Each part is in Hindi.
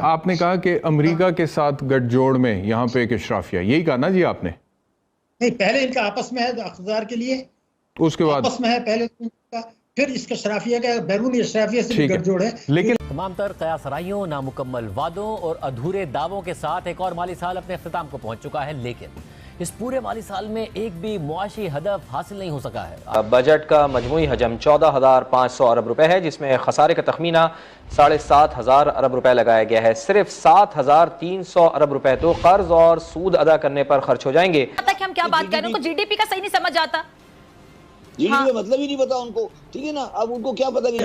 आपने कहा कि अमेरिका के साथ गठजोड़ में यहाँ पे एक अशराफिया, यही कहा ना जी आपने? नहीं, पहले इनका आपस में है इक़्तिदार के लिए, उसके बाद आपस में है पहले इनका, फिर इसका अशराफिया का बैरूनी अशराफिया से भी गठजोड़ है। लेकिन तमाम तर कयासराइयों, नामुकम्मल वादों और अधूरे दावों के साथ एक और माली साल अपने अख्ताम को पहुंच चुका है, लेकिन इस पूरे माली साल में एक भी मुआशी हदफ हासिल नहीं हो सका है। बजट का मजमूई हजम 14,500 अरब रुपए है, जिसमें खसारे का तखमीना 7,500 अरब रुपए लगाया गया है। सिर्फ 7,300 अरब रुपए तो कर्ज और सूद अदा करने पर खर्च हो जाएंगे। कि हम क्या बात कर रहे हैं, उनको जीडीपी का सही नहीं समझ आता, जीडीपी का मतलब ही नहीं पता उनको, ठीक है ना। अब उनको क्या पता कि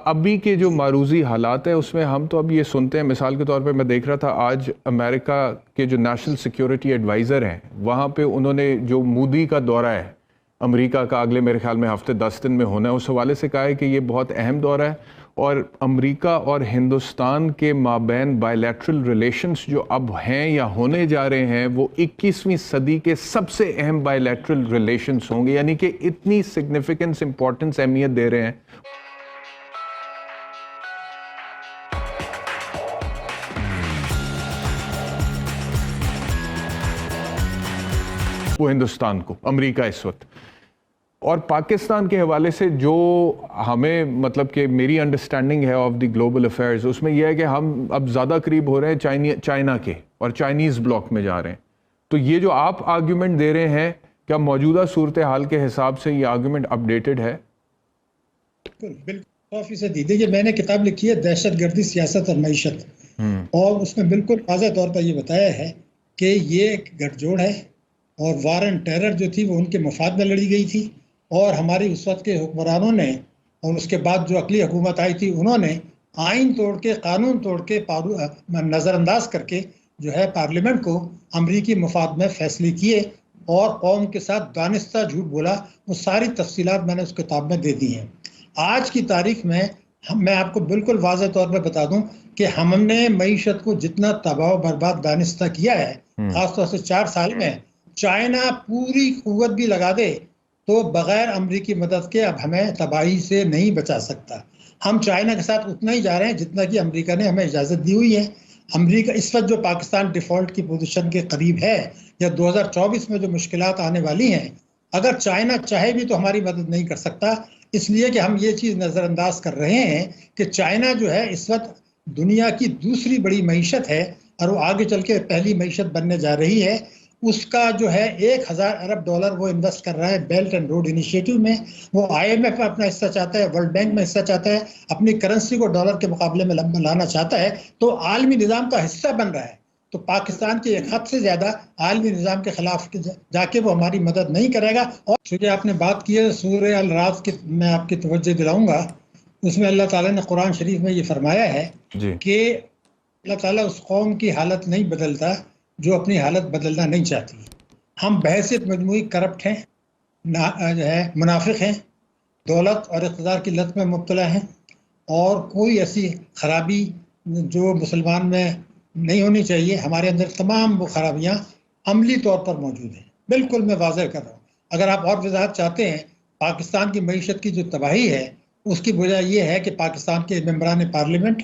अभी के जो मारूजी हालात है उसमें हम तो अब ये सुनते हैं, मिसाल के तौर पे मैं देख रहा था आज अमेरिका के जो नेशनल सिक्योरिटी एडवाइज़र हैं वहाँ पे उन्होंने जो मोदी का दौरा है अमेरिका का अगले मेरे ख्याल में हफ्ते 10 दिन में होना है, उस हवाले से कहा है कि ये बहुत अहम दौरा है और अमेरिका और हिंदुस्तान के माबैन बायलैटरल रिलेशंस जो अब हैं या होने जा रहे हैं वो 21वीं सदी के सबसे अहम बायलैटरल रिलेशंस होंगे, यानी कि इतनी सिग्निफिकेंस, इंपॉर्टेंस, अहमियत दे रहे हैं। वो हिंदुस्तान को, अमेरिका इस वक्त, और पाकिस्तान के हवाले से जो हमें मतलब कि मेरी अंडरस्टैंडिंग है ऑफ द ग्लोबल अफेयर्स, उसमें यह है कि हम अब ज़्यादा करीब हो रहे हैं चाइना के और चाइनीज़ ब्लॉक में जा रहे हैं। तो ये जो आप आर्ग्यूमेंट दे रहे हैं, क्या मौजूदा सूरत हाल के हिसाब से ये आर्ग्यूमेंट अपडेटेड है? बिल्कुल 100% देखिए, मैंने किताब लिखी है दहशतगर्दी, सियासत और मईशत, और उसमें बिल्कुल वाज़ेह तौर पर यह बताया है कि ये एक गठजोड़ है और वार एंड टेरर जो थी वो उनके मफाद में लड़ी गई थी, और हमारी उस वक्त के हुक्मरानों ने और उसके बाद जो अकली हुकूमत आई थी उन्होंने आइन तोड़ के, कानून तोड़ के, नज़रअंदाज करके जो है पार्लियामेंट को अमरीकी मफाद में फैसले किए और कौम के साथ दानिस्ता झूठ बोला। वो सारी तफसीलात मैंने उस किताब में दे दी हैं। आज की तारीख में मैं आपको बिल्कुल वाज़ेह तौर पर बता दूं कि हमने मईशत को जितना तबाह बर्बाद दानिस्ता किया है, खासतौर से 4 साल में, चाइना पूरी कुव्वत भी लगा दे तो बगैर अमरीकी मदद के अब हमें तबाही से नहीं बचा सकता। हम चाइना के साथ उतना ही जा रहे हैं जितना कि अमेरिका ने हमें इजाज़त दी हुई है। अमेरिका इस वक्त जो पाकिस्तान डिफ़ॉल्ट की पोजीशन के करीब है या 2024 में जो मुश्किलात आने वाली हैं, अगर चाइना चाहे भी तो हमारी मदद नहीं कर सकता, इसलिए कि हम ये चीज़ नज़रअंदाज कर रहे हैं कि चाइना जो है इस वक्त दुनिया की दूसरी बड़ी मईशत है और वो आगे चल के पहली मईशत बनने जा रही है। उसका जो है 1,000 अरब डॉलर वो इन्वेस्ट कर रहा है बेल्ट एंड रोड इनिशिएटिव में। वो IMF में अपना हिस्सा चाहता है, वर्ल्ड बैंक में हिस्सा चाहता है, अपनी करेंसी को डॉलर के मुकाबले में लाना चाहता है, तो आलमी निज़ाम का हिस्सा बन रहा है। तो पाकिस्तान के एक हद से ज़्यादा आलमी निज़ाम के खिलाफ जाके वो हमारी मदद नहीं करेगा। और चूँकि आपने बात की है सूरह अल रात की, मैं आपकी तवज्जो दिलाऊँगा, उसमें अल्लाह ताला ने कुरान शरीफ में ये फरमाया है कि अल्लाह ताला उस कौम की हालत नहीं बदलता जो अपनी हालत बदलना नहीं चाहती। हम बहैसियत मजमूई करप्ट हैं, जो है मुनाफिक हैं, दौलत और इक़्तिदार की लत में मुब्तला हैं, और कोई ऐसी खराबी जो मुसलमान में नहीं होनी चाहिए, हमारे अंदर तमाम वो खराबियाँ अमली तौर पर मौजूद हैं। बिल्कुल मैं वाज़ेह कर रहा हूँ। अगर आप और वजाहत चाहते हैं, पाकिस्तान की मईशत की जो तबाही है उसकी वजह यह है कि पाकिस्तान के मेंबरान पार्लियामेंट,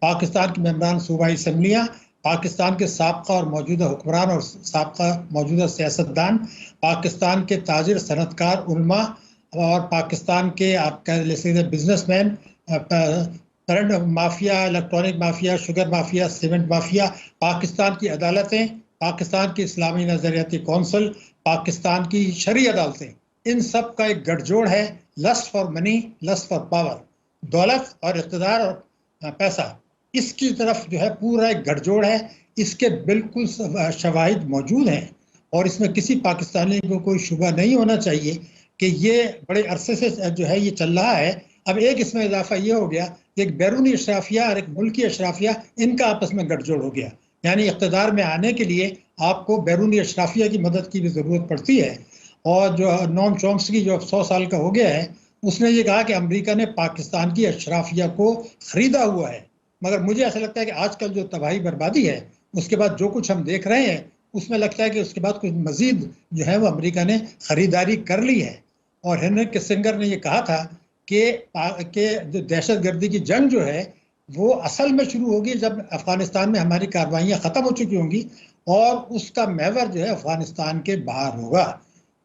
पाकिस्तान के मेंबरान सूबाई असम्बलियाँ, पाकिस्तान के साबका और मौजूदा हुक्मरान और साबका मौजूदा सियासतदान, पाकिस्तान के ताजिर, सनतकार, उलमा, और पाकिस्तान के आप कह लीजिए businessman, current mafia, electronic mafia, sugar mafia, cement mafia, Pakistan की अदालतें, पाकिस्तान की इस्लामी नज़रियाती कौंसिल, पाकिस्तान की शरई अदालतें, इन सब का एक गठजोड़ है। Lust for money, lust for power, दौलत और इक़्तिदार और पैसा, इसकी तरफ जो है पूरा एक गठजोड़ है। इसके बिल्कुल शवाहिद मौजूद हैं और इसमें किसी पाकिस्तानी को कोई शुबा नहीं होना चाहिए कि ये बड़े अरसे से जो है ये चल रहा है। अब एक इसमें इजाफा ये हो गया कि एक बैरूनी अशराफिया और एक मुल्की अशराफिया, इनका आपस में गठजोड़ हो गया। यानी इक़्तिदार में आने के लिए आपको बैरूनी अशराफिया की मदद की भी ज़रूरत पड़ती है। और जो नोम चॉम्स्की जो अब 100 साल का हो गया है, उसने ये कहा कि अमेरिका ने पाकिस्तान की अशराफिया को ख़रीदा हुआ है। मगर मुझे ऐसा लगता है कि आजकल जो तबाही बर्बादी है, उसके बाद जो कुछ हम देख रहे हैं, उसमें लगता है कि उसके बाद कुछ मज़ीद जो है वो अमेरिका ने ख़रीदारी कर ली है। और हेनरी किसिंगर ने ये कहा था कि जो दहशतगर्दी की जंग जो है वो असल में शुरू होगी जब अफगानिस्तान में हमारी कार्रवाइयाँ ख़त्म हो चुकी होंगी और उसका महवर जो है अफगानिस्तान के बाहर होगा।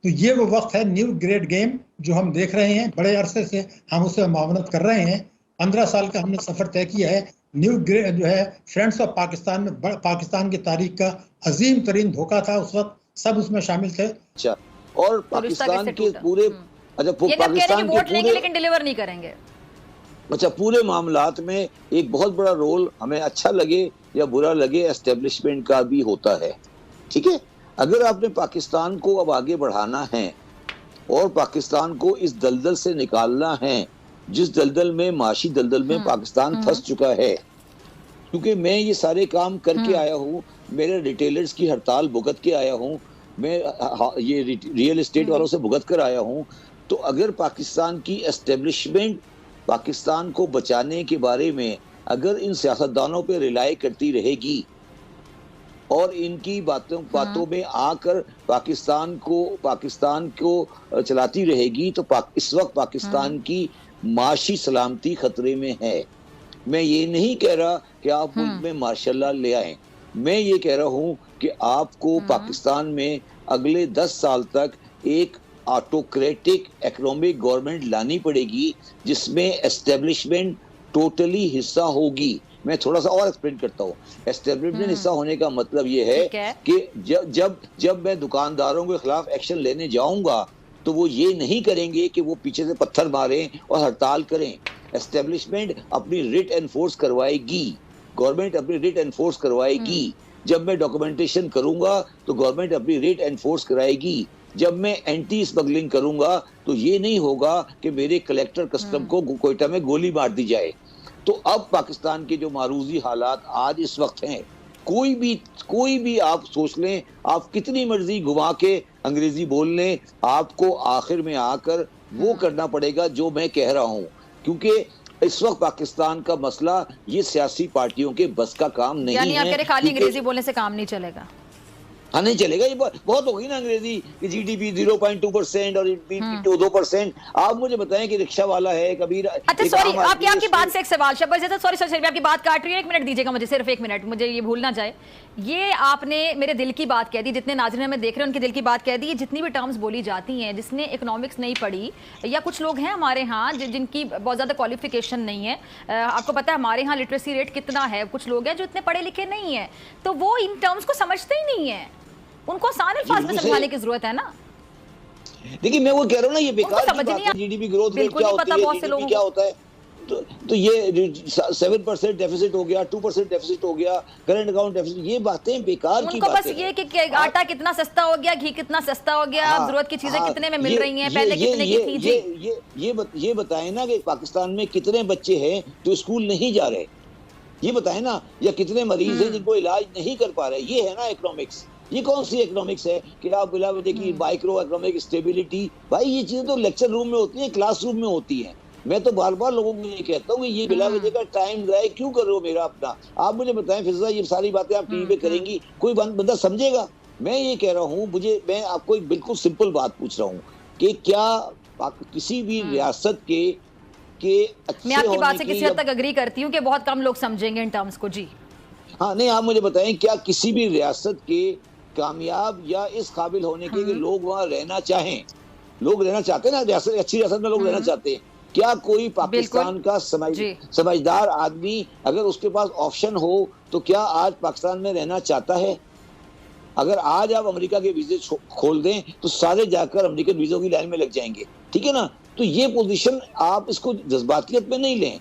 तो ये वो वक्त है, न्यू ग्रेट गेम जो हम देख रहे हैं, बड़े अरसे से हम उससे मावनत कर रहे हैं। 15 साल का हमने सफ़र तय किया है। न्यू ग्रेट जो है फ्रेंड्स ऑफ पाकिस्तान में पाकिस्तान की तारीख का अजीम तरीन धोखा था, उस वक्त सब उसमें शामिल थे। अच्छा, और पाकिस्तान के पूरे पाकिस्तान के वोट लेंगे लेकिन डिलीवर नहीं करेंगे। अच्छा, पूरे मामलात में एक बहुत बड़ा रोल, हमें अच्छा लगे या बुरा लगे, एस्टेब्लिशमेंट का भी होता है। ठीक है, अगर आपने पाकिस्तान को अब आगे बढ़ाना है और पाकिस्तान को इस दलदल से निकालना है जिस दलदल में, माशी दलदल में पाकिस्तान फंस चुका है, क्योंकि मैं ये सारे काम करके आया हूँ, मेरे रिटेलर्स की हड़ताल भुगत के आया हूँ, मैं ये रियल एस्टेट वालों से भुगत कर आया हूँ। तो अगर पाकिस्तान की एस्टेब्लिशमेंट पाकिस्तान को बचाने के बारे में अगर इन सियासतदानों पे रिलाई करती रहेगी और इनकी बातों में आकर पाकिस्तान को चलाती रहेगी, तो इस वक्त पाकिस्तान की माशी सलामती खतरे में है। मैं ये नहीं कह रहा कि आप मुल्क में मार्शल लॉ ले आएं, मैं ये कह रहा हूँ कि आपको पाकिस्तान में अगले 10 साल तक एक ऑटोक्रेटिक इकोनॉमिक गवर्नमेंट लानी पड़ेगी जिसमें एस्टेब्लिशमेंट टोटली हिस्सा होगी। मैं थोड़ा सा और एक्सप्लेन करता हूँ। एस्टेब्लिशमेंट हिस्सा होने का मतलब ये है कि जब मैं दुकानदारों के खिलाफ एक्शन लेने जाऊंगा तो वो ये नहीं करेंगे कि वो पीछे से पत्थर मारें और हड़ताल करें। एस्टेब्लिशमेंट अपनी रिट एनफोर्स करवाएगी, गवर्नमेंट अपनी रिट एनफोर्स करवाएगी। जब मैं डॉक्यूमेंटेशन करूंगा तो गवर्नमेंट अपनी रिट एनफोर्स कराएगी। जब मैं एंटी स्मगलिंग करूंगा तो ये नहीं होगा कि मेरे कलेक्टर कस्टम को कोयटा में गोली मार दी जाए। तो अब पाकिस्तान के जो मारूजी हालात आज इस वक्त हैं, कोई भी आप सोच लें, आप कितनी मर्जी घुमा के अंग्रेजी बोल लें, आपको आखिर में आकर वो करना पड़ेगा जो मैं कह रहा हूँ, क्योंकि इस वक्त पाकिस्तान का मसला ये सियासी पार्टियों के बस का काम नहीं है। यानी आप कह रहे खाली अंग्रेजी बोलने से काम नहीं चलेगा? हाँ, नहीं चलेगा। ये बहुत होगी ना अंग्रेजी कि जीडीपी 0.2% और 2%। आप मुझे बताएं कि रिक्शा वाला है कबीर। अच्छा सॉरी, आपकी बात से एक सवाल, शब्बीर जैसा, सॉरी आपकी बात काट रही है, 1 मिनट दीजिएगा मुझे, सिर्फ 1 मिनट, मुझे ये भूल ना जाए। ये आपने मेरे दिल की बात कह दी, जितने नाज़रीन हमें देख रहे हैं उनके दिल की बात कह दी। जितनी भी टर्म्स बोली जाती हैं, जिसने इकोनॉमिक्स नहीं पढ़ी, या कुछ लोग हैं हमारे यहाँ जिनकी बहुत ज़्यादा क्वालिफिकेशन नहीं है, आपको पता है हमारे यहाँ लिटरेसी रेट कितना है, कुछ लोग हैं जो इतने पढ़े लिखे नहीं है, तो वो इन टर्म्स को समझते ही नहीं है। उनको आसान अल्फाज में समझाने की जरूरत है ना। देखिए, मैं वो कह रहा हूँ ना, ये बेकार की बात है। जीडीपी ग्रोथ रेट क्या होती है, जीडीपी क्या होता है, तो ये 7% डेफिसिट हो गया, 2% डेफिसिट हो गया, करंट अकाउंट डेफिसिट, ये बातें बेकार की बातें हैं। बस ये कि आटा कितना सस्ता हो गया, घी कितना सस्ता हो गया, जरूरत की चीजें कितने में मिल रही हैं, पहले कितने की थी। ये बताएं ना कि पाकिस्तान में कितने बच्चे हैं जो स्कूल नहीं जा रहे, ये बताएं ना, या कितने मरीज हैं जिनको इलाज नहीं कर पा रहे। ये है ना इकोनॉमिक्स। ये कौन सी इकोनॉमिक्स है कि आप बिला वजह की माइक्रो इकोनॉमिक स्टेबिलिटी? भाई, ये चीजें तो लेक्चर रूम में होती है, क्लासरूम में होती है। मैं तो बार बार लोगों को ये कहता हूँ कि ये बिला वजह का टाइम ड्राई क्यों कर रहे हो मेरा अपना? आप मुझे बताएं फिजा, ये सारी बातें आप टीवी पे करेंगी, कोई बंदा समझेगा? मैं ये कह रहा हूँ, मैं आपको एक बिल्कुल सिंपल बात पूछ रहा हूँ कि क्या किसी भी रियासत के अच्छे मैं आपकी बात से किसी हद तक अग्री करती हूँ कि बहुत कम लोग समझेंगे इन टर्म्स को। जी हाँ, नहीं, आप मुझे बताएं, क्या किसी भी रियासत के कामयाब या इस काबिल होने के कि लोग वहाँ रहना चाहें, लोग रहना चाहते हैं ना, अच्छी रियासत में लोग रहना चाहते हैं, क्या कोई पाकिस्तान का समझदार आदमी अगर उसके पास ऑप्शन हो तो क्या आज पाकिस्तान में रहना चाहता है? अगर आज आप अमेरिका के वीजे खोल दें तो सारे जाकर अमेरिकन वीजों की लाइन में लग जाएंगे, ठीक है ना? तो ये पोजीशन आप इसको जज्बातियत में नहीं लें।